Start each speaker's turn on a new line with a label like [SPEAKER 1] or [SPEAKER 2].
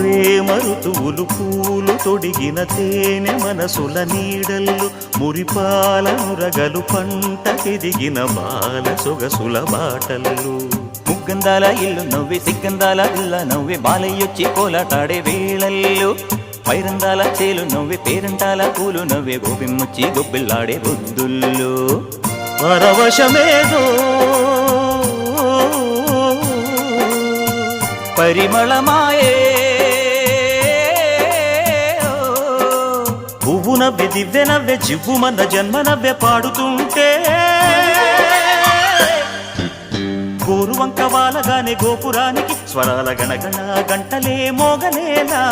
[SPEAKER 1] ప్రేమ ఋతువులు పూలు తొడిగిన తేనె మనసుల నీడల్లు మురిపాలనురగలు పంటకెదిగిన బాల సొగసుల బాటల్లు
[SPEAKER 2] ముగ్గందాల ఇల్లు నవ్వే సిగ్గందాల ఇల్ల నవ్వే బాలయ్యొచ్చి కోలాటాడే వేళల్లో పైరందాల చేలు నవ్వే పేరంటాల పూలు నవ్వే గోపిమ్మొచ్చి గొబ్బిల్లాడే బొద్దుల్లో
[SPEAKER 1] పరవశమేదో
[SPEAKER 2] పరిమళమాయే
[SPEAKER 1] పువ్వు నవ్వే దివ్వె నవ్వే జివ్వుమన్న జన్మ నవ్వే పాడుతుంటే గోరువంక వాలగానే గోపురానికి స్వరాల గణగణ గంటలే మోగనేలా